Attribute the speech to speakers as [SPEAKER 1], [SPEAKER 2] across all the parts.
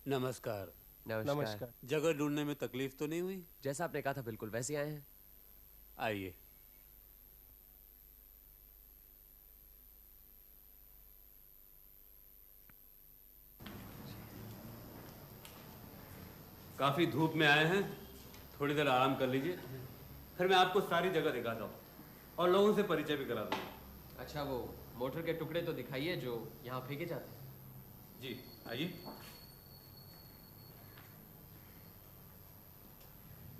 [SPEAKER 1] नमस्कार।
[SPEAKER 2] नमस्कार।
[SPEAKER 1] जगह ढूंढने में तकलीफ तो नहीं हुई?
[SPEAKER 2] जैसा आपने कहा था बिल्कुल वैसे ही आए हैं।
[SPEAKER 1] आइए। काफी धूप में आए हैं, थोड़ी देर आराम कर लीजिए, फिर मैं आपको सारी जगह दिखाता हूँ और लोगों से परिचय भी करा दूंगा।
[SPEAKER 2] अच्छा, वो मोटर के टुकड़े तो दिखाइए जो यहाँ फेंके जाते हैं।
[SPEAKER 1] जी आइए।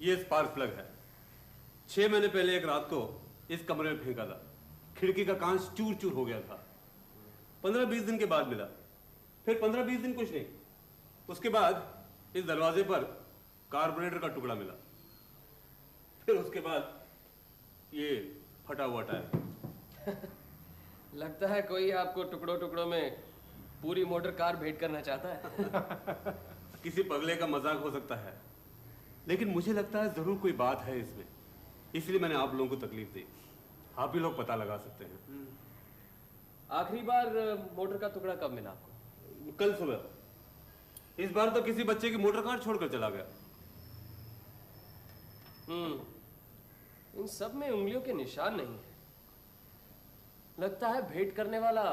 [SPEAKER 1] ये स्पार्क प्लग है। 6 महीने पहले एक रात को इस कमरे में फेंका था। खिड़की का कांच चूर चूर हो गया था। 15-20 दिन के बाद मिला। फिर 15-20 दिन कुछ नहीं, उसके बाद इस दरवाजे पर कार्बोरेटर का टुकड़ा मिला। फिर उसके बाद ये फटा हुआ टायर।
[SPEAKER 2] लगता है कोई आपको टुकड़ों टुकड़ों में पूरी मोटर कार भेंट करना चाहता है।
[SPEAKER 1] किसी पगले का मजाक हो सकता है, लेकिन मुझे लगता है जरूर कोई बात है इसमें, इसलिए मैंने आप लोगों को तकलीफ दी। आप ही लोग पता लगा सकते हैं।
[SPEAKER 2] आखिरी बार मोटर का टुकड़ा कब मिला आपको?
[SPEAKER 1] कल सुबह। इस बार तो किसी बच्चे की मोटर कार छोड़कर चला गया।
[SPEAKER 2] इन सब में उंगलियों के निशान नहीं है। लगता है भेंट करने वाला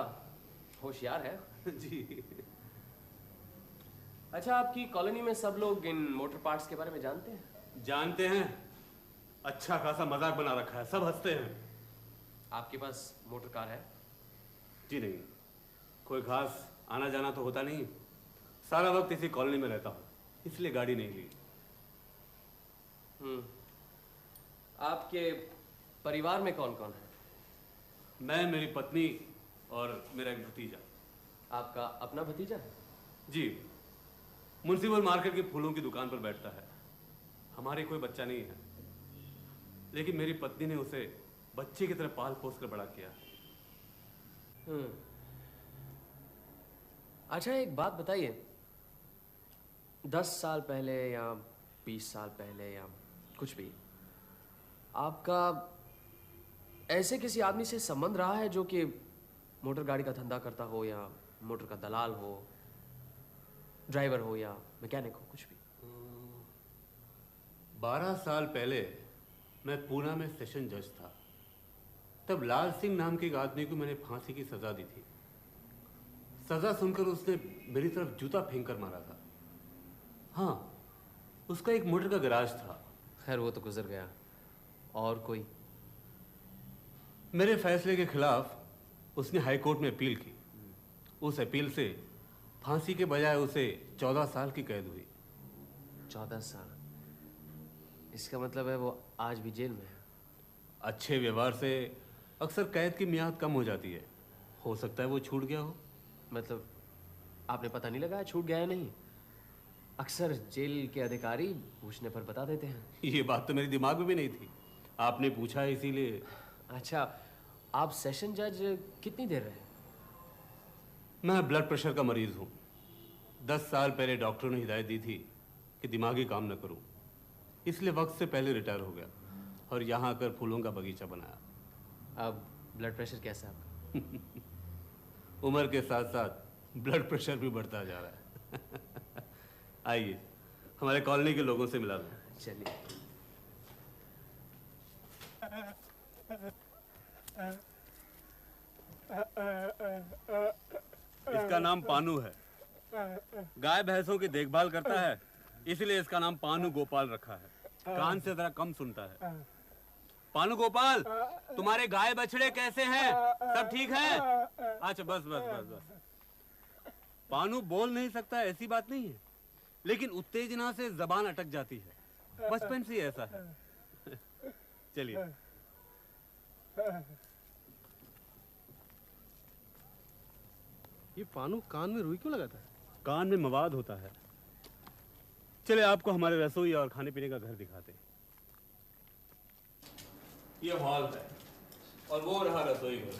[SPEAKER 2] होशियार है।
[SPEAKER 1] जी।
[SPEAKER 2] अच्छा, आपकी कॉलोनी में सब लोग इन मोटर पार्ट्स के बारे में जानते हैं?
[SPEAKER 1] जानते हैं। अच्छा खासा मजाक बना रखा है, सब हंसते हैं।
[SPEAKER 2] आपके पास मोटर कार है?
[SPEAKER 1] जी नहीं, कोई खास आना जाना तो होता नहीं। सारा वक्त इसी कॉलोनी में रहता हूँ, इसलिए गाड़ी नहीं ली।
[SPEAKER 2] आपके परिवार में कौन कौन है?
[SPEAKER 1] मैं, मेरी पत्नी और मेरा एक भतीजा।
[SPEAKER 2] आपका अपना भतीजा है?
[SPEAKER 1] जी, म्युनिसिपल मार्केट के फूलों की दुकान पर बैठता है। हमारे कोई बच्चा नहीं है, लेकिन मेरी पत्नी ने उसे बच्चे की तरह पाल पोस कर बड़ा किया।
[SPEAKER 2] अच्छा, एक बात बताइए, 10 साल पहले या 20 साल पहले या कुछ भी, आपका ऐसे किसी आदमी से संबंध रहा है जो कि मोटर गाड़ी का धंधा करता हो, या मोटर का दलाल हो, ड्राइवर हो या मैकेनिक हो, कुछ भी?
[SPEAKER 1] 12 साल पहले मैं पूना में सेशन जज था। तब लाल सिंह नाम के एक आदमी को मैंने फांसी की सजा दी थी। सजा सुनकर उसने मेरी तरफ जूता फेंक कर मारा था। हाँ, उसका एक मोटर का गैराज था।
[SPEAKER 2] खैर, वो तो गुजर गया। और कोई?
[SPEAKER 1] मेरे फैसले के खिलाफ उसने हाई कोर्ट में अपील की। उस अपील से फांसी के बजाय उसे 14 साल की कैद हुई।
[SPEAKER 2] 14 साल? इसका मतलब है वो आज भी जेल में है?
[SPEAKER 1] अच्छे व्यवहार से अक्सर कैद की मियाद कम हो जाती है। हो सकता है वो छूट गया हो।
[SPEAKER 2] मतलब आपने पता नहीं लगाया छूट गया है नहीं? अक्सर जेल के अधिकारी पूछने पर बता देते हैं।
[SPEAKER 1] ये बात तो मेरे दिमाग में भी नहीं थी, आपने पूछा है इसीलिए।
[SPEAKER 2] अच्छा, आप सेशन जज कितनी देर रहे?
[SPEAKER 1] मैं ब्लड प्रेशर का मरीज हूँ। 10 साल पहले डॉक्टरों ने हिदायत दी थी कि दिमागी काम न करूँ, इसलिए वक्त से पहले रिटायर हो गया और यहाँ आकर फूलों का बगीचा बनाया।
[SPEAKER 2] अब ब्लड प्रेशर कैसा है आपका?
[SPEAKER 1] उम्र के साथ साथ ब्लड प्रेशर भी बढ़ता जा रहा है। आइए, हमारे कॉलोनी के लोगों से मिला दो।
[SPEAKER 2] चलिए।
[SPEAKER 1] इसका नाम पानू है। गाय भैंसों की देखभाल करता है, इसलिए इसका नाम पानू गोपाल रखा है। कान से जरा कम सुनता है। पानू गोपाल, तुम्हारे गाय बछड़े कैसे हैं? सब ठीक है? अच्छा, बस बस बस बस। पानू बोल नहीं सकता ऐसी बात नहीं है, लेकिन उत्तेजना से जबान अटक जाती है। बचपन से ही ऐसा है। चलिए।
[SPEAKER 3] ये पानू कान में रुई क्यों लगाता है?
[SPEAKER 1] कान में मवाद होता है। चले आपको हमारे रसोई और खाने पीने का घर दिखाते हैं। ये हॉल है और वो रहा रसोई घर।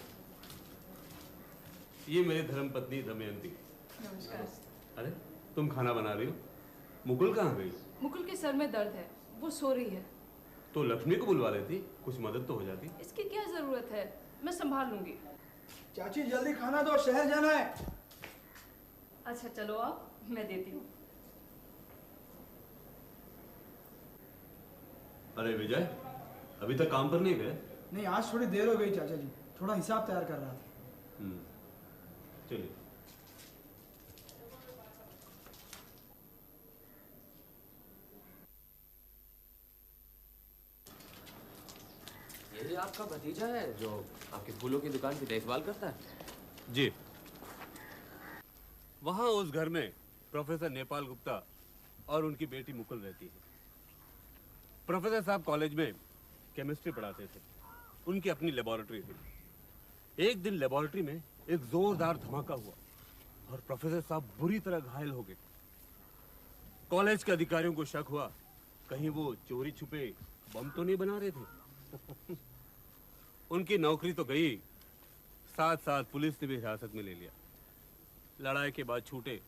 [SPEAKER 1] ये मेरी धर्मपत्नी दमयंती।
[SPEAKER 4] नमस्कार।
[SPEAKER 1] अरे, तुम खाना बना रही हो? मुकुल कहाँ गई?
[SPEAKER 4] मुकुल के सर में दर्द है, वो सो रही है।
[SPEAKER 1] तो लक्ष्मी को बुलवा लेती, कुछ मदद तो हो जाती।
[SPEAKER 4] इसकी क्या जरूरत है, मैं संभाल लूंगी।
[SPEAKER 5] चाची जल्दी खाना दो, शहर जाना है।
[SPEAKER 4] अच्छा चलो, आप मैं देती हूँ।
[SPEAKER 1] अरे विजय, अभी तक काम पर नहीं गए?
[SPEAKER 5] नहीं, आज थोड़ी देर हो गई चाचा जी, थोड़ा हिसाब तैयार कर रहा था।
[SPEAKER 1] चलिए।
[SPEAKER 2] यही आपका भतीजा है जो आपके फूलों की दुकान की देखभाल करता है?
[SPEAKER 1] जी। वहां उस घर में प्रोफेसर नेपाल गुप्ता और उनकी बेटी मुकुल रहती है। प्रोफेसर साहब कॉलेज में केमिस्ट्री पढ़ाते थे। उनकी अपनी लेबोरेटरी थी। एक दिन लेबोरेटरी में एक जोरदार धमाका हुआ और प्रोफेसर साहब बुरी तरह घायल हो गए। कॉलेज के अधिकारियों को शक हुआ कहीं वो चोरी छुपे बम तो नहीं बना रहे थे। उनकी नौकरी तो गई, साथ साथ पुलिस ने भी हिरासत में ले लिया। लड़ाई के बाद छूटे,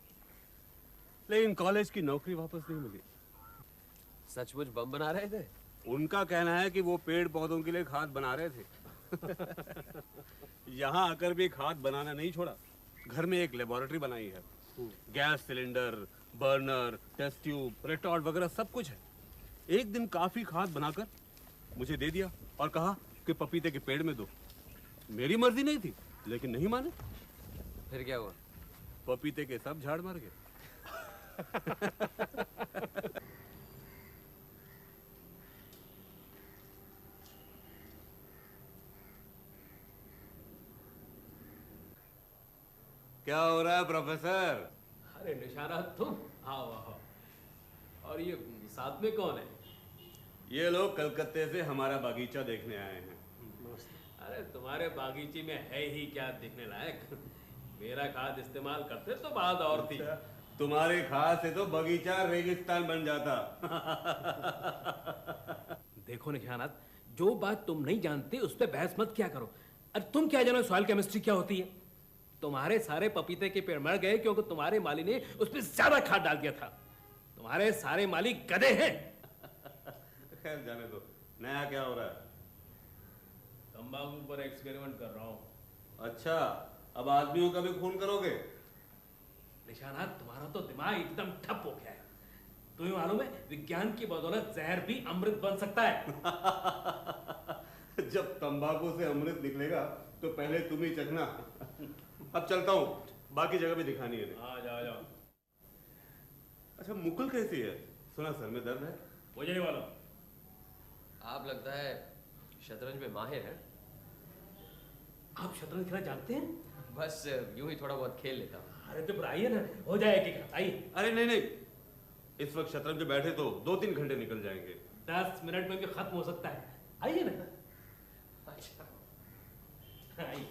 [SPEAKER 1] लेकिन कॉलेज की नौकरी वापस नहीं मिली।
[SPEAKER 2] सचमुच बम बना रहे थे?
[SPEAKER 1] उनका कहना है कि वो पेड़ पौधों के लिए खाद बना रहे थे। यहाँ आकर भी खाद बनाना नहीं छोड़ा। घर में एक लेबोरेटरी बनाई है। Gas cylinder, burner, test tube, retort वगैरह सब कुछ है। एक दिन काफी खाद बनाकर मुझे दे दिया और कहा कि पपीते के पेड़ में दो। मेरी मर्जी नहीं थी, लेकिन नहीं माने।
[SPEAKER 2] फिर क्या हुआ?
[SPEAKER 1] पपीते के सब झाड़ मर गए। क्या हो रहा है प्रोफेसर?
[SPEAKER 6] अरे निशारा तुम आओ आओ। और ये साथ में कौन है?
[SPEAKER 1] ये लोग कलकत्ते से हमारा बागीचा देखने आए हैं।
[SPEAKER 6] अरे तुम्हारे बागीचे में है ही क्या दिखने लायक? मेरा खाद इस्तेमाल करते तो बात और थी।
[SPEAKER 1] तुम्हारे खाद से तो बगीचा रेगिस्तान बन जाता।
[SPEAKER 6] देखो निशानात, जो बात तुम नहीं जानते उस पर बहस मत क्या करो। अरे तुम क्या जानो सॉइल केमिस्ट्री क्या होती है? तुम्हारे सारे पपीते के पेड़ मर गए क्योंकि तुम्हारे माली ने उस पर ज्यादा खाद डाल दिया था। तुम्हारे सारे माली गधे हैं।
[SPEAKER 1] खैर जाने दो। नया क्या हो रहा है?
[SPEAKER 6] तंबाकू पर एक्सपेरिमेंट कर रहा हूं।
[SPEAKER 1] अच्छा, अब आदमियों का भी खून करोगे?
[SPEAKER 6] निशानात, तुम्हारा तो दिमाग एकदम ठप हो गया है। तुम्हें मालूम है विज्ञान की बदौलत जहर भी अमृत बन सकता है।
[SPEAKER 1] जब तंबाकू से अमृत निकलेगा तो पहले तुम ही चखना। अब चलता हूँ, बाकी जगह भी दिखानी है।
[SPEAKER 6] आ जाओ जाओ।
[SPEAKER 1] अच्छा, मुकुल कैसी है? सुना सर में दर्द है।
[SPEAKER 6] मुझे नहीं मालूम।
[SPEAKER 2] आप लगता है शतरंज में माहिर हैं।
[SPEAKER 6] आप शतरंज खेलना जानते हैं?
[SPEAKER 2] बस यूं ही थोड़ा बहुत खेल लेता हूँ।
[SPEAKER 6] अरे तो फिर आइए ना, हो जाएगी। आइए।
[SPEAKER 1] अरे नहीं नहीं, इस वक्त शतरंज में बैठे तो 2-3 घंटे निकल जाएंगे।
[SPEAKER 6] 10 मिनट में भी खत्म हो सकता है। आइए ना।
[SPEAKER 2] अच्छा,
[SPEAKER 6] आइए।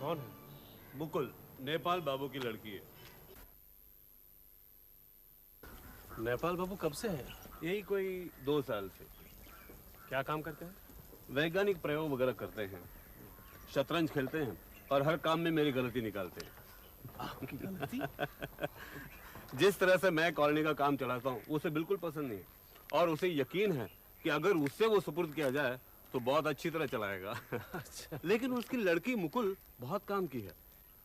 [SPEAKER 3] कौन है?
[SPEAKER 1] मुकुल नेपाल बाबू की लड़की है।
[SPEAKER 3] नेपाल बाबू कब से हैं?
[SPEAKER 1] यही कोई 2 साल से।
[SPEAKER 3] क्या काम करते हैं?
[SPEAKER 1] वैज्ञानिक प्रयोग वगैरह करते हैं, शतरंज खेलते हैं और हर काम में मेरी गलती निकालते हैं।
[SPEAKER 3] आपकी गलती?
[SPEAKER 1] जिस तरह से मैं कॉलोनी का काम चलाता हूँ उसे बिल्कुल पसंद नहीं है और उसे यकीन है कि अगर उससे वो सुपुर्द किया जाए तो बहुत अच्छी तरह चलाएगा।
[SPEAKER 3] अच्छा।
[SPEAKER 1] लेकिन उसकी लड़की मुकुल बहुत काम की है।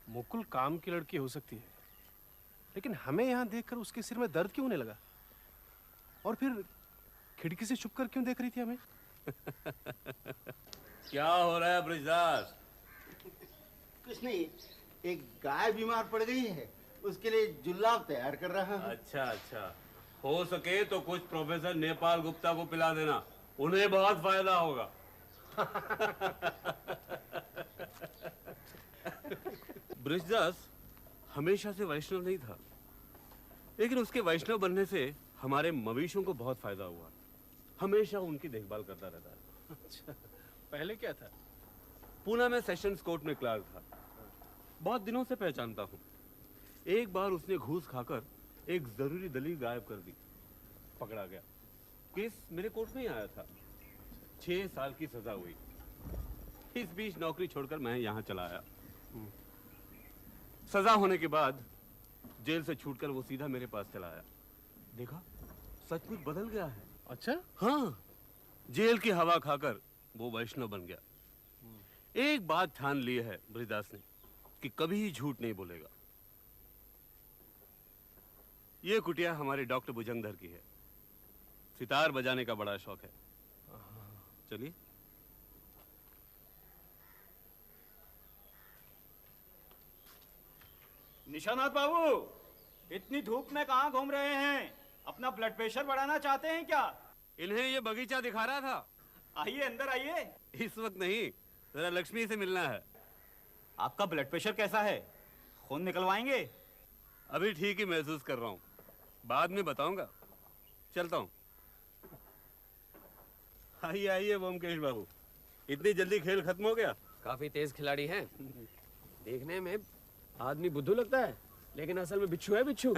[SPEAKER 3] मुकुल काम की लड़की हो सकती है, लेकिन हमें यहाँ देखकर उसके सिर में दर्द क्यों होने लगा? और फिर खिड़की से छुपकर क्यों देख रही थी हमें?
[SPEAKER 1] क्या हो रहा है ब्रिजदास?
[SPEAKER 7] कुछ नहीं, एक गाय बीमार पड़ गई है, उसके लिए जुल्लाब तैयार कर रहा हूँ।
[SPEAKER 1] अच्छा अच्छा, हो सके तो कुछ प्रोफेसर नेपाल गुप्ता को पिला देना, उन्हें बहुत फायदा होगा। ब्रिजदास हमेशा से वैष्णव नहीं था, लेकिन उसके वैष्णव बनने से हमारे मवेशियों को बहुत फायदा हुआ। हमेशा उनकी देखभाल करता रहता है।
[SPEAKER 3] अच्छा, पहले क्या था?
[SPEAKER 1] पूना में सेशंस कोर्ट में क्लर्क था। बहुत दिनों से पहचानता हूँ। एक बार उसने घूस खाकर एक जरूरी दलील गायब कर दी, पकड़ा गया। केस मेरे कोर्ट में ही आया था। 6 साल की सजा हुई। इस बीच नौकरी छोड़कर मैं यहाँ चला आया। सजा होने के बाद जेल से छूटकर वो सीधा मेरे पास चला आया। देखा, सचमुच बदल गया है।
[SPEAKER 3] अच्छा,
[SPEAKER 1] हाँ, जेल की हवा खाकर वो वैष्णव बन गया। एक बात ठान ली है बृहदास ने कि कभी झूठ नहीं बोलेगा। ये कुटिया हमारे डॉक्टर भुजंगधर की है। सितार बजाने का बड़ा शौक है। चलिए।
[SPEAKER 8] निशानाथ बाबू, इतनी धूप में कहाँ घूम रहे हैं? अपना ब्लड प्रेशर बढ़ाना चाहते हैं क्या?
[SPEAKER 1] इन्हें ये बगीचा दिखा रहा था।
[SPEAKER 8] आइए अंदर आइए।
[SPEAKER 1] इस वक्त नहीं, जरा लक्ष्मी से मिलना है।
[SPEAKER 8] आपका ब्लड प्रेशर कैसा है? खून निकलवाएंगे?
[SPEAKER 1] अभी ठीक ही महसूस कर रहा हूँ, बाद में बताऊंगा। चलता हूँ। आइए आइए ब्योमकेश बाबू, इतनी जल्दी खेल खत्म हो गया?
[SPEAKER 2] काफी तेज खिलाड़ी हैं। देखने में आदमी बुद्धू लगता है, लेकिन असल में बिच्छू है, बिच्छू।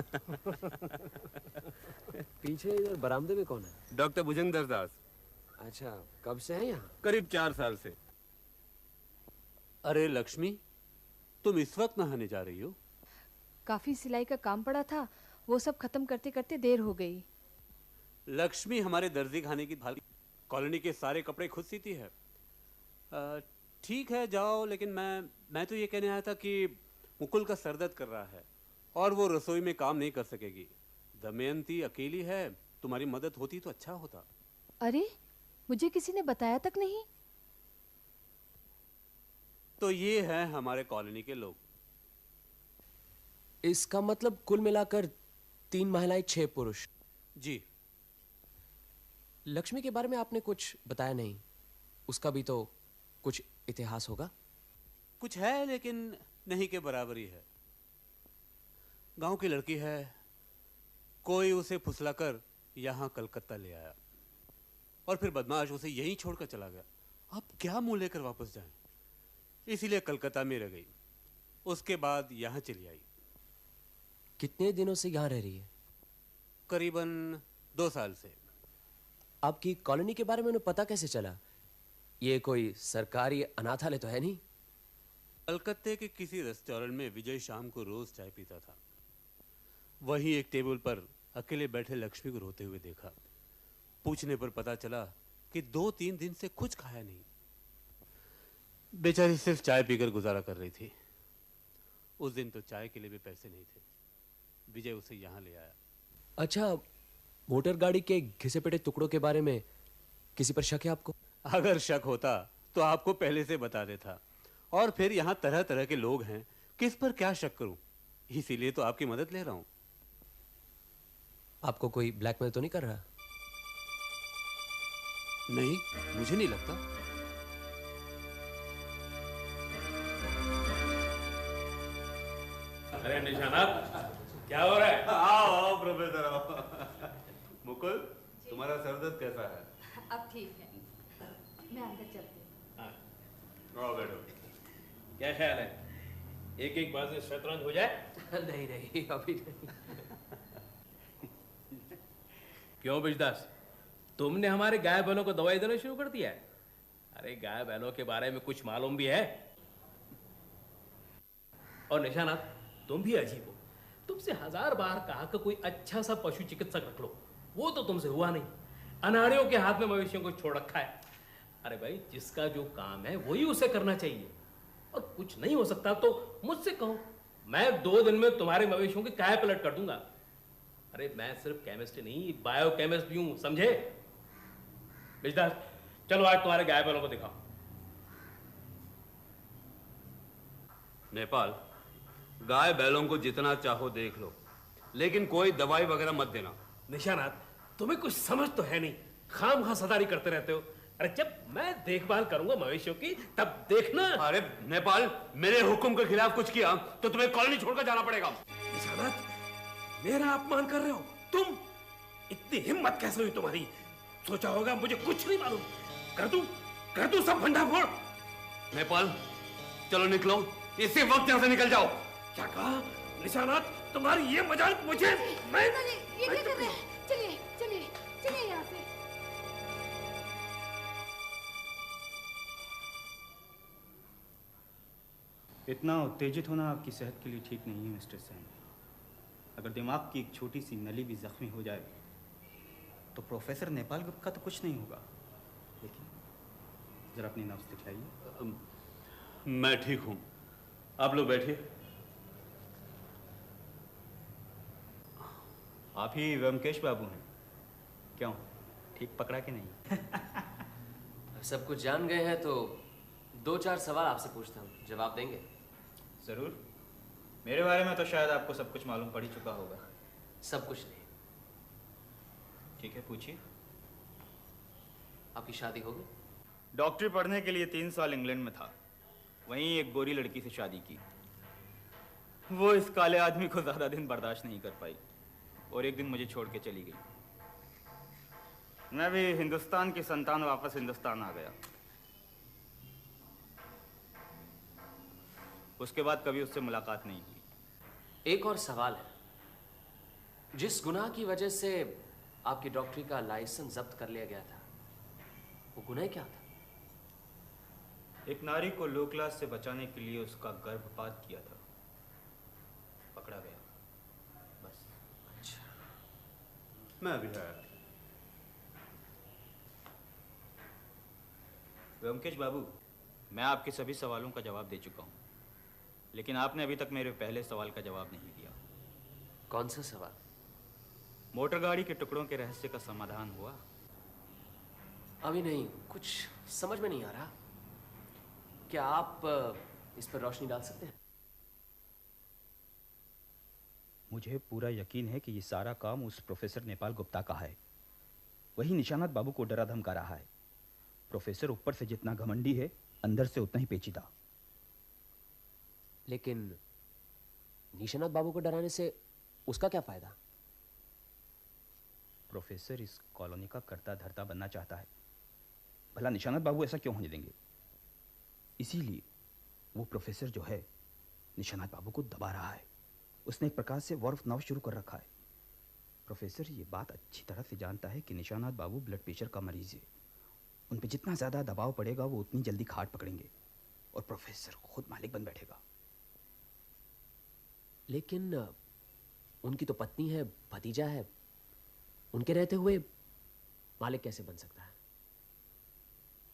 [SPEAKER 2] पीछे इधर बरामदे में कौन है?
[SPEAKER 1] डॉक्टर भुजंगधर दास।
[SPEAKER 2] अच्छा, कब से है यहाँ?
[SPEAKER 1] करीब 4 साल से। अरे लक्ष्मी, तुम इस वक्त नहाने जा रही हो?
[SPEAKER 4] काफी सिलाई का काम पड़ा था, वो सब खत्म करते करते देर हो गई।
[SPEAKER 1] लक्ष्मी हमारे दर्जी खाने की थाली कॉलोनी के सारे कपड़े खुद सीती है। ठीक है जाओ, लेकिन मैं तो ये कहने आया था कि मुकुल का सर दर्द कर रहा है और वो रसोई में काम नहीं कर सकेगी। दमयंती अकेली है, तुम्हारी मदद होती तो अच्छा होता।
[SPEAKER 4] अरे, मुझे किसी ने बताया तक नहीं।
[SPEAKER 1] तो ये है हमारे कॉलोनी के लोग।
[SPEAKER 2] इसका मतलब कुल मिलाकर 3 महिलाएं 6 पुरुष।
[SPEAKER 1] जी।
[SPEAKER 2] लक्ष्मी के बारे में आपने कुछ बताया नहीं। उसका भी तो कुछ इतिहास होगा।
[SPEAKER 1] कुछ है, लेकिन नहीं के बराबर ही है। गांव की लड़की है, कोई उसे फुसलाकर यहां कलकत्ता ले आया और फिर बदमाश उसे यहीं छोड़कर चला गया। अब क्या मुंह लेकर वापस जाएं? इसीलिए कलकत्ता में रह गई। उसके बाद यहां चली आई।
[SPEAKER 2] कितने दिनों से यहाँ रह रही है?
[SPEAKER 1] करीबन 2 साल से।
[SPEAKER 2] आपकी कॉलोनी के बारे में उन्हें पता कैसे चला? ये कोई सरकारी अनाथालय तो है नहीं?
[SPEAKER 1] कलकत्ते के किसी रेस्टोरेंट में विजय शाम को रोज चाय पीता था। वहीं एक टेबल पर अकेले बैठे लक्ष्मी को रोते हुए देखा। पूछने पर पता चला कि 2-3 दिन से कुछ खाया नहीं। बेचारी सिर्फ चाय पीकर गुजारा कर रही थी। उस दिन तो चाय के लिए भी पैसे नहीं थे। विजय उसे यहाँ ले आया।
[SPEAKER 2] अच्छा, मोटर गाड़ी के घिसे पिटे टुकड़ों के बारे में किसी पर शक है आपको?
[SPEAKER 1] अगर शक होता तो आपको पहले से बता देता। और फिर यहाँ तरह तरह के लोग हैं, किस पर क्या शक करूं? इसीलिए तो आपकी मदद ले रहा हूं।
[SPEAKER 2] आपको कोई ब्लैकमेल तो नहीं कर रहा?
[SPEAKER 1] नहीं, मुझे नहीं लगता।
[SPEAKER 6] अरे निशानाथ, क्या हो रहा है?
[SPEAKER 1] आओ आओ प्रोफेसर आओ। मुकुल, तुम्हारा सर दर्द कैसा है?
[SPEAKER 4] अब ठीक है, मैं अंदर चलती हूँ।
[SPEAKER 1] आओ बैठो।
[SPEAKER 6] क्या ख्याल है, एक एक बार से शतरंज हो जाए?
[SPEAKER 2] नहीं नहीं, अभी नहीं।
[SPEAKER 6] क्यों बिजदास, तुमने हमारे गाय बैलों को दवाई देना शुरू कर दिया है? अरे गाय बैलों के बारे में कुछ मालूम भी है? और निशानाथ, तुम भी अजीब हो। तुमसे 1000 बार कहा कि कोई अच्छा सा पशु चिकित्सक रख लो, वो तो तुमसे हुआ नहीं। अनाड़ियों के हाथ में मवेशियों को छोड़ रखा है। अरे भाई, जिसका जो काम है वही उसे करना चाहिए। और कुछ नहीं हो सकता तो मुझसे कहो, मैं 2 दिन में तुम्हारे मवेशियों की काया पलट कर दूंगा। अरे मैं सिर्फ केमिस्ट्री नहीं, बायो केमिस्ट भी हूं, समझे? बिजदास, चलो आज तुम्हारे गाय बैलों को दिखाओ।
[SPEAKER 1] नेपाल, गाय बैलों को जितना चाहो देख लो, लेकिन कोई दवाई वगैरह मत देना।
[SPEAKER 6] निशानाथ, तुम्हें कुछ समझ तो है नहीं, खामखा सदारी करते रहते हो। अरे जब मैं देखभाल करूंगा मवेशियों की, तब देखना।
[SPEAKER 1] अरे नेपाल, मेरे हुक्म के खिलाफ कुछ किया तो तुम्हें कॉलोनी छोड़कर जाना पड़ेगा।
[SPEAKER 6] निशानाथ, मेरा अपमान कर रहे हो तुम? इतनी हिम्मत कैसे हुई तुम्हारी? सोचा होगा मुझे कुछ नहीं मालूम। कर दूं सब भंडा फोड़।
[SPEAKER 1] नेपाल, चलो निकलो, इसी वक्त यहाँ से निकल जाओ।
[SPEAKER 6] क्या कहा निशानाथ? तुम्हारी ये मजाक मुझे? मैं
[SPEAKER 4] ये क्या कर रहे हैं? चलिए चलिए चलिए यहाँ से।
[SPEAKER 8] इतना उत्तेजित होना आपकी सेहत के लिए ठीक नहीं है मिस्टर सैन। अगर दिमाग की एक छोटी सी नली भी जख्मी हो जाए तो प्रोफेसर नेपाल गुप्ता का तो कुछ नहीं होगा। देखिए, जरा अपनी नब्ज दिखलाइए।
[SPEAKER 1] मैं ठीक हूं, आप लोग बैठिए।
[SPEAKER 8] आप ही व्योमकेश बाबू हैं? क्यों, ठीक पकड़ा कि नहीं?
[SPEAKER 2] अब सब कुछ जान गए हैं तो 2-4 सवाल आपसे पूछता हूँ, जवाब देंगे?
[SPEAKER 8] ज़रूर। मेरे बारे में तो शायद आपको सब कुछ मालूम पड़ ही चुका होगा।
[SPEAKER 2] सब कुछ नहीं।
[SPEAKER 8] ठीक है, पूछिए।
[SPEAKER 2] आपकी शादी हो गई?
[SPEAKER 8] डॉक्टरी पढ़ने के लिए 3 साल इंग्लैंड में था, वहीं एक गोरी लड़की से शादी की। वो इस काले आदमी को ज़्यादा दिन बर्दाश्त नहीं कर पाई और एक दिन मुझे छोड़ के चली गई। मैं भी हिंदुस्तान की संतान वापस हिंदुस्तान आ गया। उसके बाद कभी उससे मुलाकात नहीं हुई।
[SPEAKER 2] एक और सवाल है, जिस गुनाह की वजह से आपकी डॉक्टरी का लाइसेंस जब्त कर लिया गया था, वो गुनाह क्या था?
[SPEAKER 8] एक नारी को लो क्लास से बचाने के लिए उसका गर्भपात किया था, पकड़ा गया, बस।
[SPEAKER 2] अच्छा,
[SPEAKER 1] मैं अभी आया।
[SPEAKER 8] व्योमकेश बाबू, मैं आपके सभी सवालों का जवाब दे चुका हूँ, लेकिन आपने अभी तक मेरे पहले सवाल का जवाब नहीं दिया।
[SPEAKER 2] कौन सा सवाल?
[SPEAKER 8] मोटर गाड़ी के टुकड़ों के रहस्य का समाधान हुआ?
[SPEAKER 2] अभी नहीं, कुछ समझ में नहीं आ रहा। क्या आप इस पर रोशनी डाल सकते हैं?
[SPEAKER 8] मुझे पूरा यकीन है कि ये सारा काम उस प्रोफेसर नेपाल गुप्ता का है। वही निशानात बाबू को डरा धमका रहा है। प्रोफेसर ऊपर से जितना घमंडी है, अंदर से उतना ही पेचीदा।
[SPEAKER 2] लेकिन निशानात बाबू को डराने से उसका क्या फायदा?
[SPEAKER 8] प्रोफेसर इस कॉलोनी का कर्ता धर्ता बनना चाहता है। भला निशानात बाबू ऐसा क्यों होने देंगे? इसीलिए वो प्रोफेसर जो है निशानात बाबू को दबा रहा है। उसने एक प्रकार से वॉर ऑफ नाउ शुरू कर रखा है। प्रोफेसर ये बात अच्छी तरह से जानता है कि निशानात बाबू ब्लड प्रेशर का मरीज है। उन पर जितना ज़्यादा दबाव पड़ेगा वो उतनी जल्दी खाट पकड़ेंगे और प्रोफेसर खुद मालिक बन बैठेगा।
[SPEAKER 2] लेकिन उनकी तो पत्नी है, भतीजा है, उनके रहते हुए मालिक कैसे बन सकता है?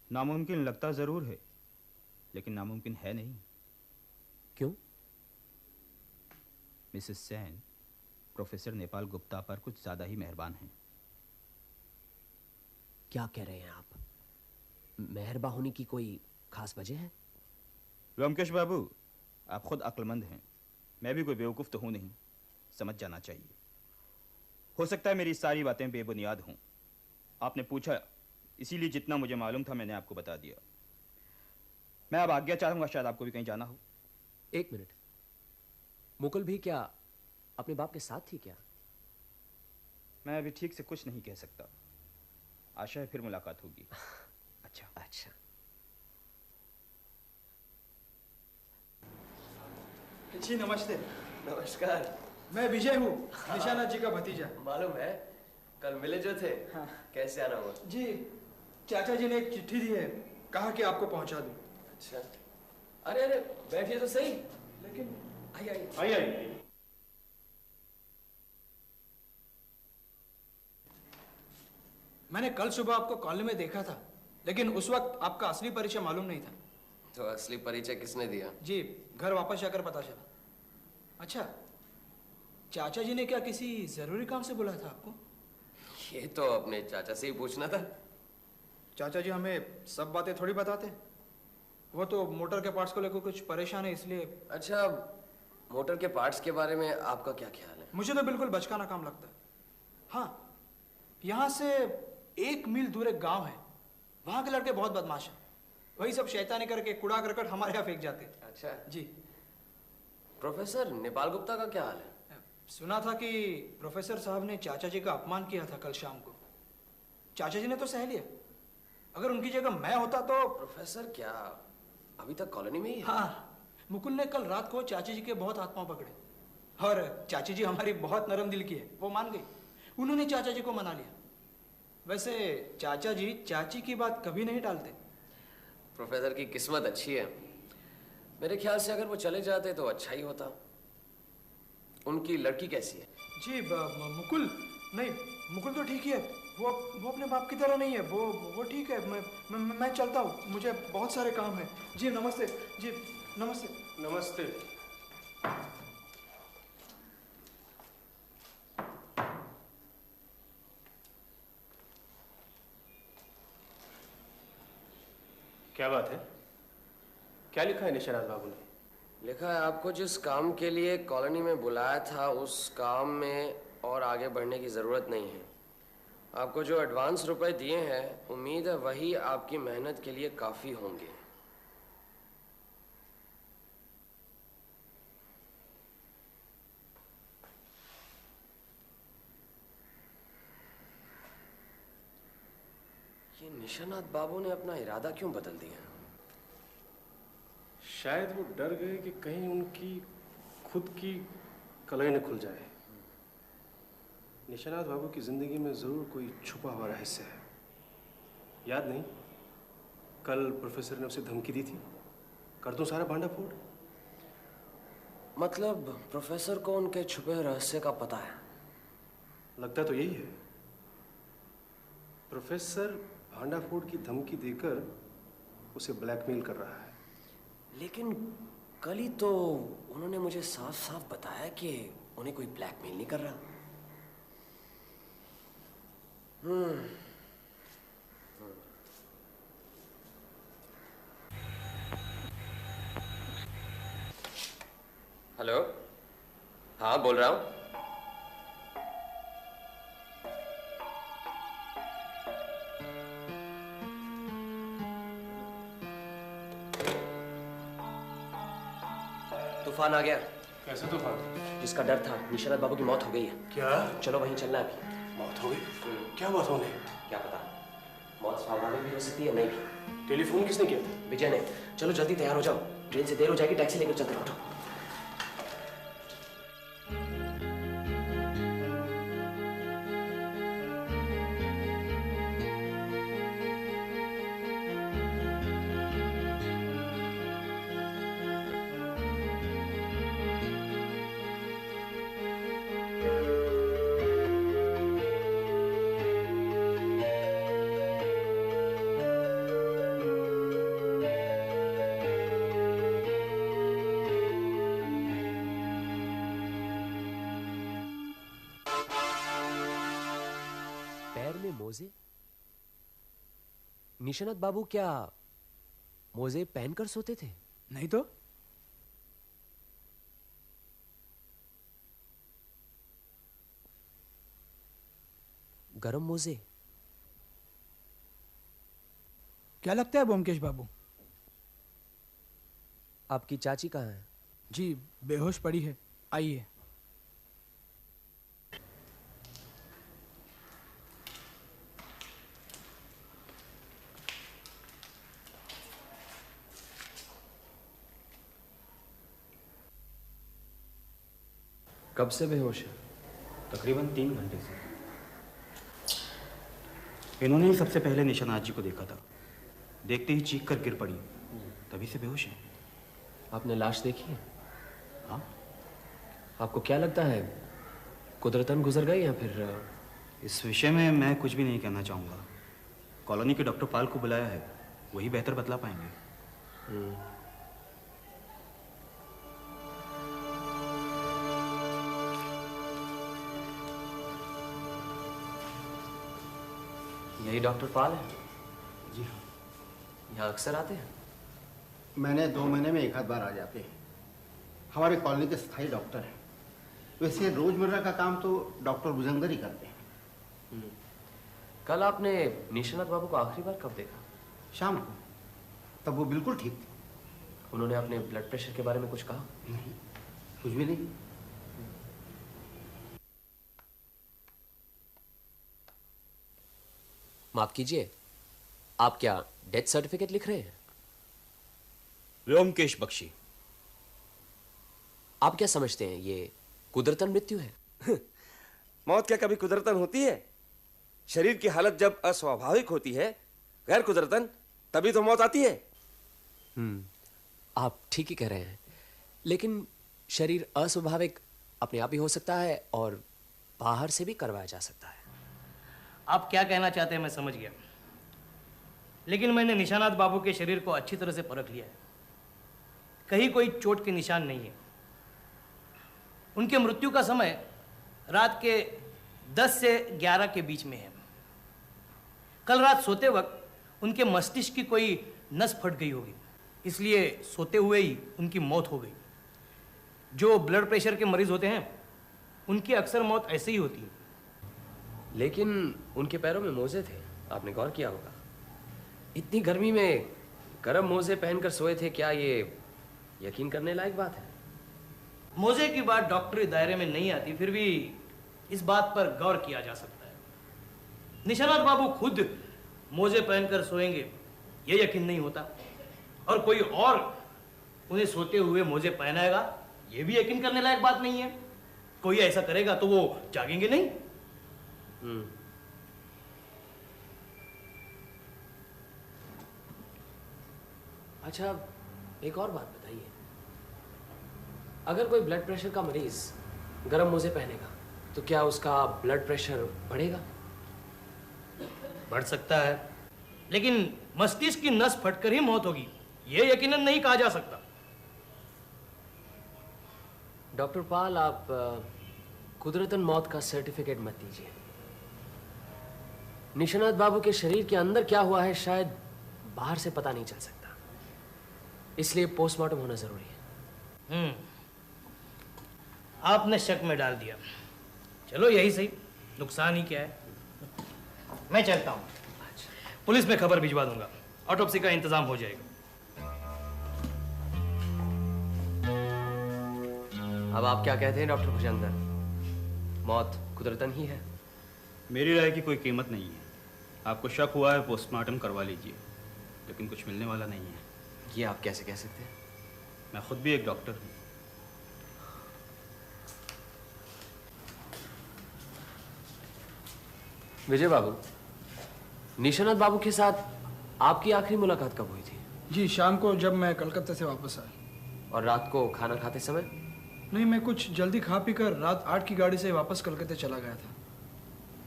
[SPEAKER 8] नामुमकिन लगता ज़रूर है, लेकिन नामुमकिन है नहीं।
[SPEAKER 2] क्यों?
[SPEAKER 8] मिसेस सेन प्रोफेसर नेपाल गुप्ता पर कुछ ज़्यादा ही मेहरबान हैं।
[SPEAKER 2] क्या कह रहे हैं आप? मेहरबा होने की कोई खास वजह है?
[SPEAKER 8] व्योमकेश बाबू, आप खुद अक्लमंद हैं, मैं भी कोई बेवकूफ़ तो हूँ नहीं, समझ जाना चाहिए। हो सकता है मेरी सारी बातें बेबुनियाद हों। आपने पूछा, इसीलिए जितना मुझे मालूम था मैंने आपको बता दिया। मैं अब आज्ञा चाहूँगा, शायद आपको भी कहीं जाना हो।
[SPEAKER 2] एक मिनट, मुकुल भी क्या अपने बाप के साथ थी क्या?
[SPEAKER 8] मैं अभी ठीक से कुछ नहीं कह सकता। आशा है फिर मुलाकात होगी। अच्छा
[SPEAKER 2] अच्छा।
[SPEAKER 5] जी नमस्ते।
[SPEAKER 2] नमस्कार।
[SPEAKER 5] मैं विजय हूँ, निशानाथ जी का भतीजा।
[SPEAKER 2] मालूम है, कल मिले जो थे।
[SPEAKER 5] हाँ।
[SPEAKER 2] कैसे आना हुआ?
[SPEAKER 5] जी चाचा जी ने एक चिट्ठी दी है, कहा कि आपको पहुंचा दूं।
[SPEAKER 2] अच्छा। अरे अरे बैठिए तो सही।
[SPEAKER 5] लेकिन
[SPEAKER 2] आइए।
[SPEAKER 8] आइए।
[SPEAKER 5] मैंने कल सुबह आपको कॉलेज में देखा था, लेकिन उस वक्त आपका असली परिचय मालूम नहीं था।
[SPEAKER 2] तो असली परिचय किसने दिया?
[SPEAKER 5] जी घर वापस जाकर पता चला। अच्छा, चाचा जी ने क्या किसी जरूरी काम से बुलाया था आपको?
[SPEAKER 2] ये तो अपने चाचा से ही पूछना था।
[SPEAKER 5] चाचा जी हमें सब बातें थोड़ी बताते। वो तो मोटर के पार्ट्स को लेकर कुछ परेशान है, इसलिए।
[SPEAKER 2] अच्छा, मोटर के पार्ट्स के बारे में आपका क्या ख्याल है?
[SPEAKER 5] मुझे तो बिल्कुल बचकाना काम लगता है। हाँ, यहाँ से 1 मील दूर एक गांव है, वहाँ के लड़के बहुत बदमाश हैं। वही सब शैतानी करके कूड़ा करकट हमारे यहाँ फेंक जाते।
[SPEAKER 2] अच्छा
[SPEAKER 5] जी।
[SPEAKER 2] प्रोफेसर नेपाल गुप्ता का क्या हाल है?
[SPEAKER 5] सुना था कि प्रोफेसर साहब ने चाचा जी का अपमान किया था कल शाम को। चाचा जी ने तो सह लिया। अगर उनकी जगह मैं होता तो।
[SPEAKER 2] प्रोफेसर क्या अभी तक कॉलोनी में ही है?
[SPEAKER 5] हाँ, मुकुल ने कल रात को चाची जी के बहुत हाथ पांव पकड़े और चाची जी हमारी बहुत नरम दिल की है, वो मान गई। उन्होंने चाचा जी को मना लिया। वैसे चाचा जी चाची की बात कभी नहीं टालते।
[SPEAKER 2] प्रोफेसर की किस्मत अच्छी है। मेरे ख्याल से अगर वो चले जाते तो अच्छा ही होता। उनकी लड़की कैसी है?
[SPEAKER 5] जी मुकुल नहीं, मुकुल तो ठीक ही है। वो अपने बाप की तरह नहीं है। वो ठीक है। मैं चलता हूँ, मुझे बहुत सारे काम है। जी नमस्ते। जी नमस्ते।
[SPEAKER 3] नमस्ते। क्या बात है? क्या लिखा है निशानाथ बाबू ने?
[SPEAKER 2] लिखा है आपको जिस काम के लिए कॉलोनी में बुलाया था उस काम में और आगे बढ़ने की ज़रूरत नहीं है। आपको जो एडवांस रुपए दिए हैं उम्मीद है वही आपकी मेहनत के लिए काफ़ी होंगे। ये निशानाथ बाबू ने अपना इरादा क्यों बदल दिया?
[SPEAKER 3] शायद वो डर गए कि कहीं उनकी खुद की कलाई न खुल जाए। निशानाथ बाबू की जिंदगी में जरूर कोई छुपा हुआ रहस्य है। याद नहीं, कल प्रोफेसर ने उसे धमकी दी थी, कर दूं सारा भांडा फोड़।
[SPEAKER 2] मतलब प्रोफेसर को उनके छुपे रहस्य का पता है?
[SPEAKER 3] लगता तो यही है। प्रोफेसर भांडा फोड़ की धमकी देकर उसे ब्लैकमेल कर रहा है।
[SPEAKER 2] लेकिन कल ही तो उन्होंने मुझे साफ साफ बताया कि उन्हें कोई ब्लैकमेल नहीं कर रहा। हेलो, हाँ बोल रहा हूँ। तूफान आ गया।
[SPEAKER 3] कैसे तूफान?
[SPEAKER 2] जिसका डर था, निशानाथ बाबू की मौत हो गई है।
[SPEAKER 3] क्या?
[SPEAKER 2] चलो वहीं चलना है अभी।
[SPEAKER 3] मौत हो गई? क्या बात होने?
[SPEAKER 2] क्या पता, मौत स्वाभाविक भी हो सकती है, नहीं भी।
[SPEAKER 3] टेलीफोन किसने किया था?
[SPEAKER 2] विजय ने। चलो जल्दी तैयार हो जाओ, ट्रेन से देर हो जाएगी, टैक्सी लेकर चलते रहो। मोजे? निशानाथ बाबू क्या मोजे पहनकर सोते थे?
[SPEAKER 5] नहीं तो।
[SPEAKER 2] गरम मोजे?
[SPEAKER 5] क्या लगता है ब्योमकेश बाबू?
[SPEAKER 2] आपकी चाची कहाँ है?
[SPEAKER 5] जी बेहोश पड़ी है, आइए।
[SPEAKER 2] कब से बेहोश है?
[SPEAKER 8] तकरीबन 3 घंटे से। इन्होंने ही सबसे पहले निशानाथ जी को देखा था। देखते ही चीख कर गिर पड़ी, तभी से बेहोश है।
[SPEAKER 2] आपने लाश देखी है?
[SPEAKER 8] हाँ।
[SPEAKER 2] आपको क्या लगता है, कुदरतन गुजर गई या फिर?
[SPEAKER 8] इस विषय में मैं कुछ भी नहीं कहना चाहूँगा। कॉलोनी के डॉक्टर पाल को बुलाया है, वही बेहतर बतला पाएंगे।
[SPEAKER 2] यही डॉक्टर पाल है?
[SPEAKER 7] जी हाँ।
[SPEAKER 2] यहाँ अक्सर आते हैं?
[SPEAKER 7] मैंने 2 महीने में 1 आध बार आ जाते हैं। हमारे कॉलोनी के स्थायी डॉक्टर हैं। वैसे रोजमर्रा का काम तो डॉक्टर भुजंगर ही करते हैं।
[SPEAKER 2] कल आपने निशानाथ बाबू को आखिरी बार कब देखा?
[SPEAKER 7] शाम को। तब वो बिल्कुल ठीक थे।
[SPEAKER 2] उन्होंने अपने ब्लड प्रेशर के बारे में कुछ कहा?
[SPEAKER 7] नहीं, कुछ भी नहीं।
[SPEAKER 2] माफ कीजिए, आप क्या डेथ सर्टिफिकेट लिख रहे हैं?
[SPEAKER 8] व्योमकेश बख्शी।
[SPEAKER 2] आप क्या समझते हैं ये कुदरतन मृत्यु है?
[SPEAKER 9] मौत क्या कभी कुदरतन होती है? शरीर की हालत जब अस्वाभाविक होती है, गैर कुदरतन, तभी तो मौत आती है।
[SPEAKER 2] आप ठीक ही कह रहे हैं, लेकिन शरीर अस्वाभाविक अपने आप ही हो सकता है और बाहर से भी करवाया जा सकता है।
[SPEAKER 5] आप क्या कहना चाहते हैं मैं समझ गया, लेकिन मैंने निशानात बाबू के शरीर को अच्छी तरह से परख लिया है। कहीं कोई चोट के निशान नहीं है। उनके मृत्यु का समय रात के 10 से 11 के बीच में है। कल रात सोते वक्त उनके मस्तिष्क की कोई नस फट गई होगी, इसलिए सोते हुए ही उनकी मौत हो गई। जो ब्लड प्रेशर के मरीज होते हैं उनकी अक्सर मौत ऐसे ही होती है।
[SPEAKER 2] लेकिन उनके पैरों में मोजे थे, आपने गौर किया होगा। इतनी गर्मी में गर्म मोजे पहनकर सोए थे, क्या ये यकीन करने लायक बात है?
[SPEAKER 5] मोजे की बात डॉक्टरी दायरे में नहीं आती, फिर भी इस बात पर गौर किया जा सकता है। निशानात बाबू खुद मोजे पहनकर सोएंगे ये यकीन नहीं होता, और कोई और उन्हें सोते हुए मोजे पहनाएगा ये भी यकीन करने लायक बात नहीं है। कोई ऐसा करेगा तो वो जागेंगे नहीं।
[SPEAKER 2] अच्छा, एक और बात बताइए, अगर कोई ब्लड प्रेशर का मरीज गर्म मोजे पहनेगा तो क्या उसका ब्लड प्रेशर बढ़ेगा?
[SPEAKER 5] बढ़ सकता है, लेकिन मस्तिष्क की नस फटकर ही मौत होगी ये यकीनन नहीं कहा जा सकता।
[SPEAKER 2] डॉक्टर पाल, आप कुदरतन मौत का सर्टिफिकेट मत दीजिए। निशानात बाबू के शरीर के अंदर क्या हुआ है शायद बाहर से पता नहीं चल सकता, इसलिए पोस्टमार्टम होना जरूरी है।
[SPEAKER 5] आपने शक में डाल दिया। चलो यही सही, नुकसान ही क्या है। मैं चलता हूँ, पुलिस में खबर भिजवा दूंगा, ऑटोप्सी का इंतजाम हो जाएगा।
[SPEAKER 2] अब आप क्या कहते हैं डॉक्टर भुजंगर, मौत कुदरतन ही है?
[SPEAKER 8] मेरी राय की कोई कीमत नहीं है। आपको शक हुआ है, पोस्टमार्टम करवा लीजिए, लेकिन कुछ मिलने वाला नहीं है।
[SPEAKER 2] ये आप कैसे कह सकते हैं?
[SPEAKER 8] मैं खुद भी एक डॉक्टर हूँ।
[SPEAKER 2] विजय बाबू, निशानात बाबू के साथ आपकी आखिरी मुलाकात कब हुई थी?
[SPEAKER 5] जी, शाम को जब मैं कलकत्ता से वापस आया।
[SPEAKER 2] और रात को खाना खाते समय?
[SPEAKER 5] नहीं, मैं कुछ जल्दी खा पी कर रात 8 की गाड़ी से वापस कलकत्ते चला गया था।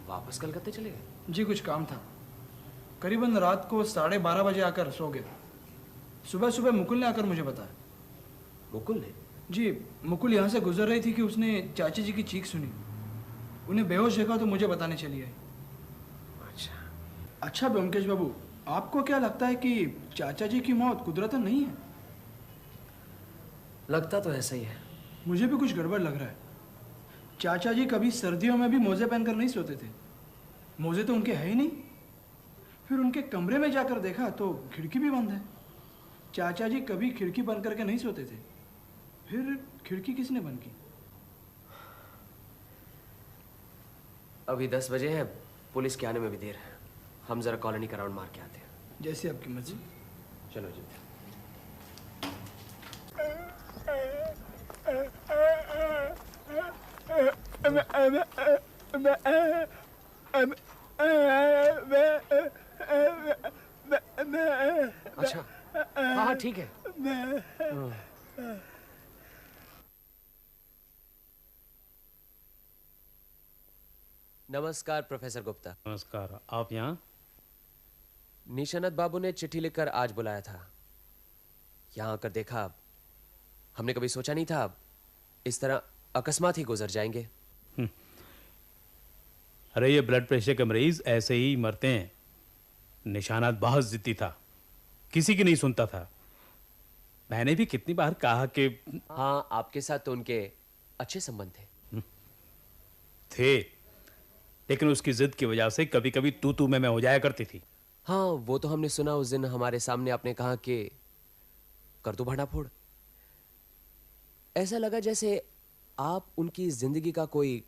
[SPEAKER 2] वापस कलकत्ते चले गए?
[SPEAKER 5] जी, कुछ काम था। करीबन रात को 12:30 बजे आकर सो गए। सुबह सुबह मुकुल ने आकर मुझे बताया।
[SPEAKER 2] मुकुल ने?
[SPEAKER 5] जी, मुकुल यहाँ से गुजर रही थी कि उसने चाची जी की चीख सुनी। उन्हें बेहोश देखा तो मुझे बताने चली आई। अच्छा ब्योमकेश बाबू, आपको क्या लगता है कि चाचा जी की मौत कुदरतन नहीं है?
[SPEAKER 2] लगता तो ऐसा ही है।
[SPEAKER 5] मुझे भी कुछ गड़बड़ लग रहा है। चाचा जी कभी सर्दियों में भी मोजे पहनकर नहीं सोते थे। मोजे तो उनके है ही नहीं। फिर उनके कमरे में जाकर देखा तो खिड़की भी बंद है। चाचा जी कभी खिड़की बंद करके नहीं सोते थे। फिर खिड़की किसने बंद की?
[SPEAKER 2] अभी 10 बजे है, पुलिस के आने में भी देर है। हम जरा कॉलोनी का राउंड मार के आते हैं।
[SPEAKER 5] जैसे आपकी मर्जी।
[SPEAKER 2] चलो जी। अच्छा, हाँ ठीक है। नमस्कार प्रोफेसर गुप्ता।
[SPEAKER 6] नमस्कार, आप यहाँ?
[SPEAKER 2] निशानात बाबू ने चिट्ठी लिखकर आज बुलाया था। यहाँ आकर देखा, हमने कभी सोचा नहीं था इस तरह अकस्मात ही गुजर जाएंगे।
[SPEAKER 6] अरे ये ब्लड प्रेशर के मरीज ऐसे ही मरते हैं। निशानात बहुत जिद्दी था, किसी की नहीं सुनता था। मैंने भी कितनी बार कहा कि
[SPEAKER 2] हाँ, आपके साथ तो उनके अच्छे संबंध
[SPEAKER 6] थे, लेकिन उसकी जिद की वजह से कभी कभी तू मैं हो जाया करती थी।
[SPEAKER 2] हाँ, वो तो हमने सुना। उस दिन हमारे सामने आपने कहा कि कर दो भांडाफोड़। ऐसा लगा जैसे आप उनकी जिंदगी का कोई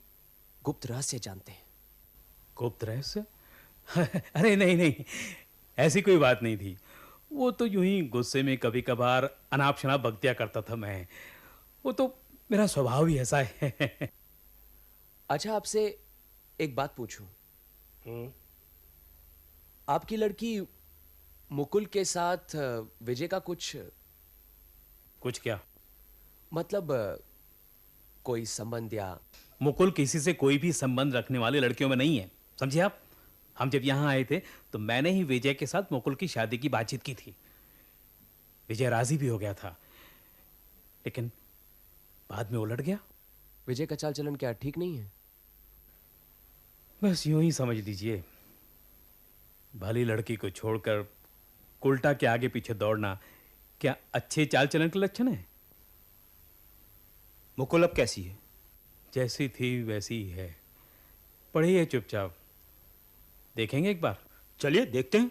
[SPEAKER 2] गुप्त रहस्य जानते हैं।
[SPEAKER 6] गुप्त रहस्य? अरे नहीं, ऐसी कोई बात नहीं थी। वो तो यूं ही गुस्से में कभी कभार अनाप शनाप बक दिया करता था मैं। वो तो मेरा स्वभाव ही ऐसा है।
[SPEAKER 2] अच्छा, आपसे एक बात पूछूं? आपकी लड़की मुकुल के साथ विजय का कुछ
[SPEAKER 6] क्या
[SPEAKER 2] मतलब कोई संबंध? या
[SPEAKER 6] मुकुल किसी से कोई भी संबंध रखने वाली लड़कियों में नहीं है, समझे आप? हम जब यहाँ आए थे तो मैंने ही विजय के साथ मुकुल की शादी की बातचीत की थी। विजय राजी भी हो गया था, लेकिन बाद में उलट गया।
[SPEAKER 2] विजय का चाल चलन क्या ठीक नहीं है?
[SPEAKER 6] बस यूं ही समझ लीजिए, भली लड़की को छोड़कर उल्टा के आगे पीछे दौड़ना क्या अच्छे चाल चलन के लक्षण है?
[SPEAKER 8] मुकुल अब कैसी है?
[SPEAKER 6] जैसी थी वैसी ही है, पढ़ी है चुपचाप। देखेंगे एक बार?
[SPEAKER 8] चलिए देखते हैं।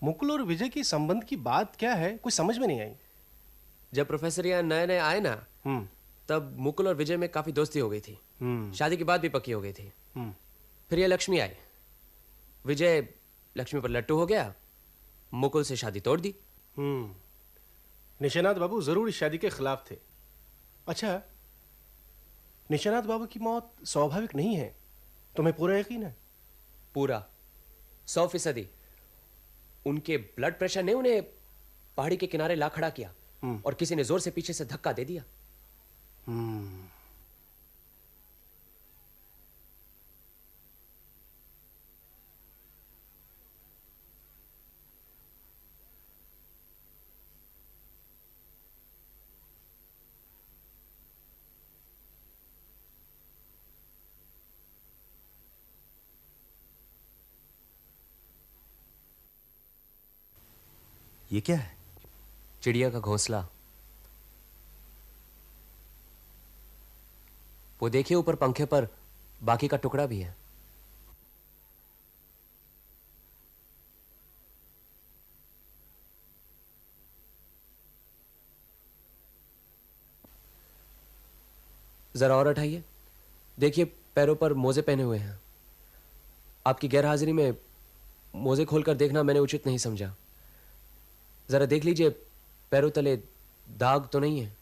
[SPEAKER 3] मुकुल और विजय की संबंध की बात क्या है, कुछ समझ में नहीं आई।
[SPEAKER 2] जब प्रोफेसर यहाँ नए नए आए ना, तब मुकुल और विजय में काफी दोस्ती हो गई थी। शादी की बात भी पक्की हो गई थी। फिर ये लक्ष्मी आई। विजय लक्ष्मी पर लट्टू हो गया, मुकुल से शादी तोड़ दी।
[SPEAKER 3] निशानाथ बाबू जरूर इस शादी के खिलाफ थे। अच्छा, निशानाथ बाबू की मौत स्वाभाविक नहीं है, तुम्हें पूरा यकीन है?
[SPEAKER 2] पूरा 100%। उनके ब्लड प्रेशर ने उन्हें पहाड़ी के किनारे ला खड़ा किया और किसी ने जोर से पीछे से धक्का दे दिया।
[SPEAKER 8] ये क्या है?
[SPEAKER 2] चिड़िया का घोंसला। वो देखिए, ऊपर पंखे पर बाकी का टुकड़ा भी है। जरा और हटाइए, देखिए पैरों पर मोजे पहने हुए हैं। आपकी गैरहाजिरी में मोजे खोलकर देखना मैंने उचित नहीं समझा। जरा देख लीजिए, पैरों तले दाग तो नहीं है?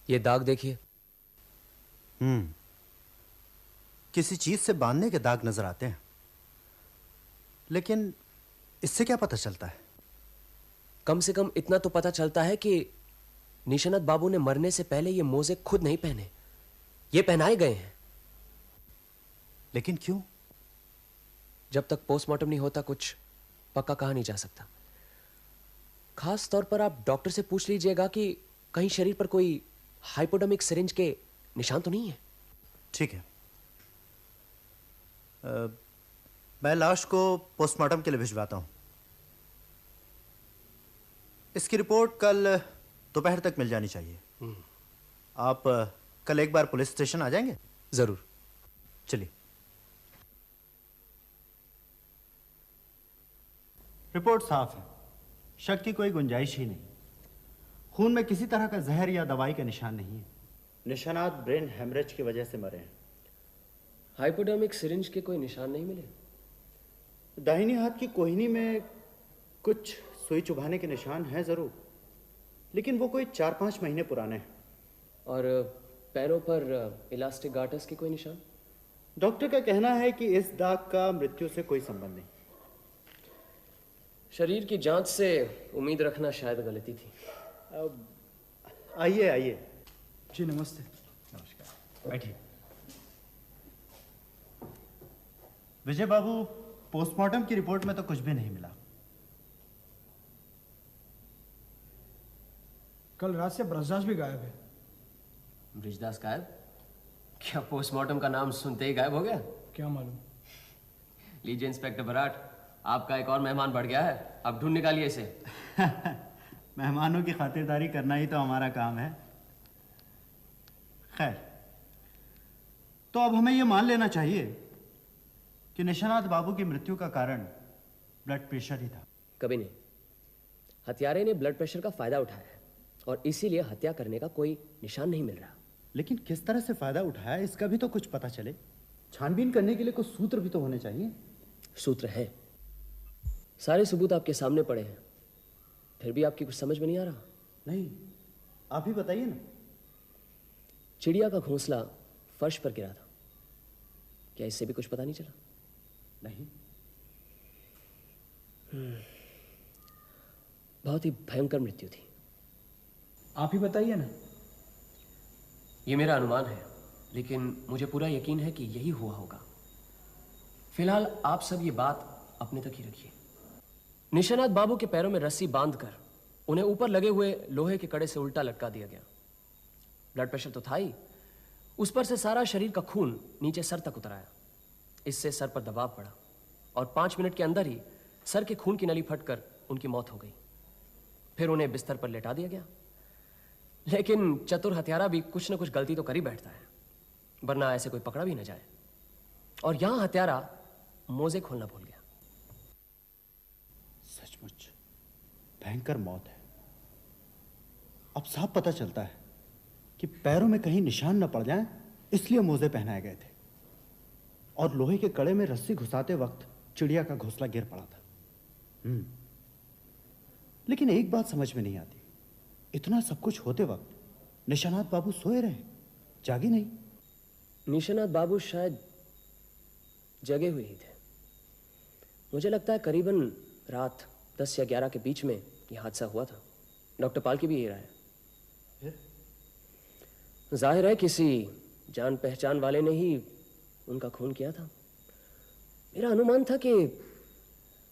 [SPEAKER 2] ये दाग देखिए।
[SPEAKER 7] किसी चीज से बांधने के दाग नजर आते हैं, लेकिन इससे क्या पता चलता है?
[SPEAKER 2] कम से कम इतना तो पता चलता है कि निशानाथ बाबू ने मरने से पहले ये मोजे खुद नहीं पहने, ये पहनाए गए हैं।
[SPEAKER 7] लेकिन क्यों?
[SPEAKER 2] जब तक पोस्टमार्टम नहीं होता कुछ पक्का कहा नहीं जा सकता। खास तौर पर आप डॉक्टर से पूछ लीजिएगा कि कहीं शरीर पर कोई हाइपोडर्मिक सिरिंज के निशान तो नहीं है।
[SPEAKER 7] ठीक है, मैं लाश को पोस्टमार्टम के लिए भिजवाता हूं। इसकी रिपोर्ट कल दोपहर तक मिल जानी चाहिए। आप कल एक बार पुलिस स्टेशन आ जाएंगे?
[SPEAKER 2] जरूर।
[SPEAKER 7] चलिए। रिपोर्ट साफ है, शक की कोई गुंजाइश ही नहीं। खून में किसी तरह का जहर या दवाई का निशान नहीं है। निशानात ब्रेन हेमरेज की वजह से मरे हैं।
[SPEAKER 2] हाइपोडर्मिक सिरिंज के कोई निशान नहीं मिले?
[SPEAKER 7] दाहिनी हाथ की कोहिनी में कुछ सुई चुभाने के निशान हैं जरूर, लेकिन वो कोई 4-5 महीने पुराने हैं।
[SPEAKER 2] और पैरों पर इलास्टिक गार्टर्स के कोई निशान?
[SPEAKER 7] डॉक्टर का कहना है कि इस दाग का मृत्यु से कोई संबंध नहीं।
[SPEAKER 2] शरीर की जांच से उम्मीद रखना शायद गलती थी।
[SPEAKER 7] आइए आइए।
[SPEAKER 5] जी नमस्ते।
[SPEAKER 7] नमस्कार, बैठिए। विजय बाबू, पोस्टमार्टम की रिपोर्ट में तो कुछ भी नहीं मिला।
[SPEAKER 5] कल रात से ब्रजदास भी गायब है।
[SPEAKER 2] ब्रिजदास गायब? क्या पोस्टमार्टम का नाम सुनते ही गायब हो गया?
[SPEAKER 5] क्या मालूम।
[SPEAKER 2] लीजिए इंस्पेक्टर बराट, आपका एक और मेहमान बढ़ गया है, अब ढूंढ निकालिए इसे।
[SPEAKER 7] मेहमानों की खातिरदारी करना ही तो हमारा काम है। खैर, तो अब हमें यह मान लेना चाहिए कि निशानाथ बाबू की मृत्यु का कारण ब्लड प्रेशर ही था।
[SPEAKER 2] कभी नहीं। हत्यारे ने ब्लड प्रेशर का फायदा उठाया है और इसीलिए हत्या करने का कोई निशान नहीं मिल रहा।
[SPEAKER 7] लेकिन किस तरह से फायदा उठाया इसका भी तो कुछ पता चले। छानबीन करने के लिए कुछ सूत्र भी तो होने चाहिए।
[SPEAKER 2] सूत्र है, सारे सबूत आपके सामने पड़े हैं, फिर भी आपकी कुछ समझ में नहीं आ रहा?
[SPEAKER 7] नहीं, आप ही बताइए ना।
[SPEAKER 2] चिड़िया का घोंसला फर्श पर गिरा था। क्या इससे भी कुछ पता नहीं चला?
[SPEAKER 7] नहीं।
[SPEAKER 2] बहुत ही भयंकर मृत्यु थी।
[SPEAKER 5] आप ही बताइए ना।
[SPEAKER 2] ये मेरा अनुमान है, लेकिन मुझे पूरा यकीन है कि यही हुआ होगा। फिलहाल आप सब ये बात अपने तक ही रखिए। निशानाथ बाबू के पैरों में रस्सी बांधकर उन्हें ऊपर लगे हुए लोहे के कड़े से उल्टा लटका दिया गया। ब्लड प्रेशर तो था ही, उस पर से सारा शरीर का खून नीचे सर तक उतर आया। इससे सर पर दबाव पड़ा और 5 मिनट के अंदर ही सर के खून की नली फटकर उनकी मौत हो गई। फिर उन्हें बिस्तर पर लेटा दिया गया। लेकिन चतुर हत्यारा भी कुछ न कुछ गलती तो कर ही बैठता है, वरना ऐसे कोई पकड़ा भी न जाए। और यहां हत्यारा मोजे खोलना भूल गया।
[SPEAKER 7] सचमुच भयंकर मौत है। अब साफ पता चलता है कि पैरों में कहीं निशान न पड़ जाएं, इसलिए मोजे पहनाए गए थे और लोहे के कड़े में रस्सी घुसाते वक्त चिड़िया का घोंसला गिर पड़ा था। लेकिन एक बात समझ में नहीं आती, इतना सब कुछ होते वक्त निशानाथ बाबू सोए रहे, जागे नहीं।
[SPEAKER 2] निशानाथ बाबू शायद जगे हुए ही थे। मुझे लगता है करीबन रात 10 या 11 के बीच में यह हादसा हुआ था। डॉक्टर पाल की भी यही राय है। जाहिर है किसी जान पहचान वाले ने ही उनका खून किया था। मेरा अनुमान था कि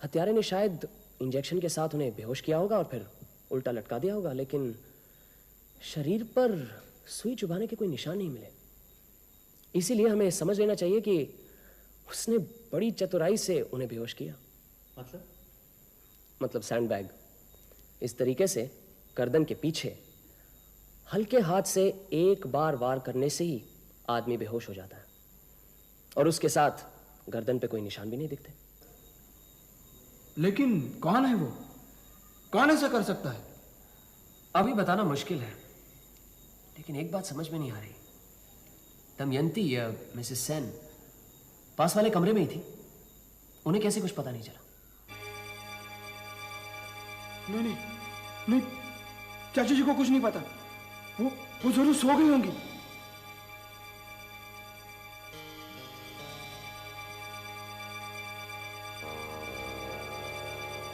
[SPEAKER 2] हत्यारे ने शायद इंजेक्शन के साथ उन्हें बेहोश किया होगा और फिर उल्टा लटका दिया होगा, लेकिन शरीर पर सुई चुभाने के कोई निशान नहीं मिले। इसीलिए हमें समझ लेना चाहिए कि उसने बड़ी चतुराई से उन्हें बेहोश किया। मतलब सैंडबैग इस तरीके से गर्दन के पीछे हल्के हाथ से एक बार वार करने से ही आदमी बेहोश हो जाता है और उसके साथ गर्दन पे कोई निशान भी नहीं दिखते।
[SPEAKER 5] लेकिन कौन है वो? कौन ऐसा कर सकता है?
[SPEAKER 2] अभी बताना मुश्किल है, लेकिन एक बात समझ में नहीं आ रही। दमयंती या मिसेस सेन पास वाले कमरे में ही थी, उन्हें कैसे कुछ पता नहीं चला?
[SPEAKER 5] नहीं, चाची जी को कुछ नहीं पता। वो जरूर सो गई होंगी।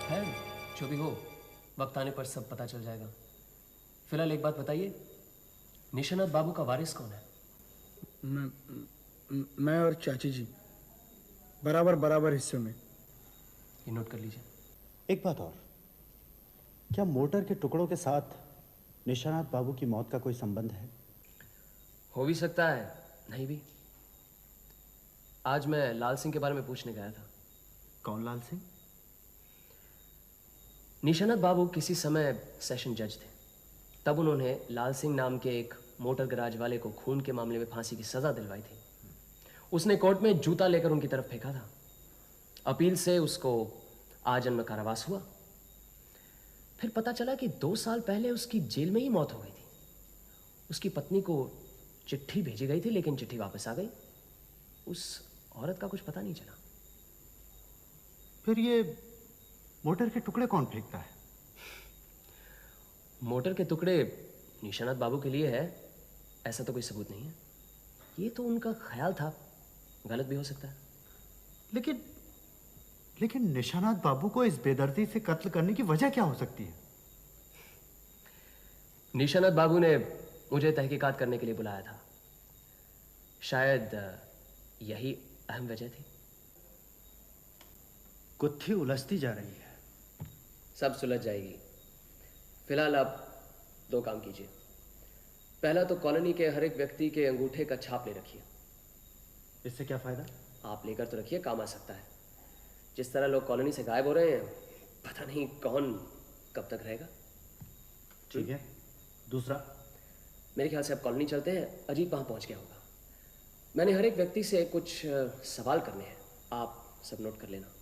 [SPEAKER 2] है, जो भी हो, वक्त आने पर सब पता चल जाएगा। फिलहाल एक बात बताइए, निशानाथ बाबू का वारिस कौन है?
[SPEAKER 5] मैं और चाची जी बराबर हिस्से में।
[SPEAKER 2] ये नोट कर लीजिए।
[SPEAKER 7] एक बात और, क्या मोटर के टुकड़ों के साथ निशानाथ बाबू की मौत का कोई संबंध है?
[SPEAKER 2] हो भी सकता है, नहीं भी। आज मैं लाल सिंह के बारे में पूछने गया था।
[SPEAKER 7] कौन लाल सिंह?
[SPEAKER 2] निशानाथ बाबू किसी समय सेशन जज थे। तब उन्होंने लाल सिंह नाम के एक मोटर गैराज वाले को खून के मामले में फांसी की सजा दिलवाई थी। उसने कोर्ट में जूता लेकर उनकी तरफ फेंका था। अपील से उसको आजन्म कारावास हुआ। फिर पता चला कि 2 साल पहले उसकी जेल में ही मौत हो गई थी। उसकी पत्नी को चिट्ठी भेजी गई थी, लेकिन चिट्ठी वापस आ गई। उस औरत का कुछ पता नहीं चला।
[SPEAKER 7] फिर ये मोटर के टुकड़े कौन फेंकता है?
[SPEAKER 2] मोटर के टुकड़े निशानाथ बाबू के लिए है, ऐसा तो कोई सबूत नहीं है। ये तो उनका ख्याल था, गलत भी हो सकता है।
[SPEAKER 7] लेकिन निशानाथ बाबू को इस बेदर्दी से कत्ल करने की वजह क्या हो सकती है?
[SPEAKER 2] निशानाथ बाबू ने मुझे तहकीकात करने के लिए बुलाया था। शायद यही अहम वजह थी।
[SPEAKER 7] गुत्थी उलझती जा रही है।
[SPEAKER 2] सब सुलझ जाएगी। फिलहाल आप 2 काम कीजिए। पहला तो कॉलोनी के हर एक व्यक्ति के अंगूठे का छाप ले रखिए।
[SPEAKER 7] इससे क्या फायदा?
[SPEAKER 2] आप लेकर तो रखिए, काम आ सकता है। जिस तरह लोग कॉलोनी से गायब हो रहे हैं, पता नहीं कौन कब तक रहेगा।
[SPEAKER 7] ठीक है। दूसरा?
[SPEAKER 2] मेरे ख्याल से अब कॉलोनी चलते हैं। अजीत वहां पहुंच गया होगा। मैंने हर एक व्यक्ति से कुछ सवाल करने हैं, आप सब नोट कर लेना।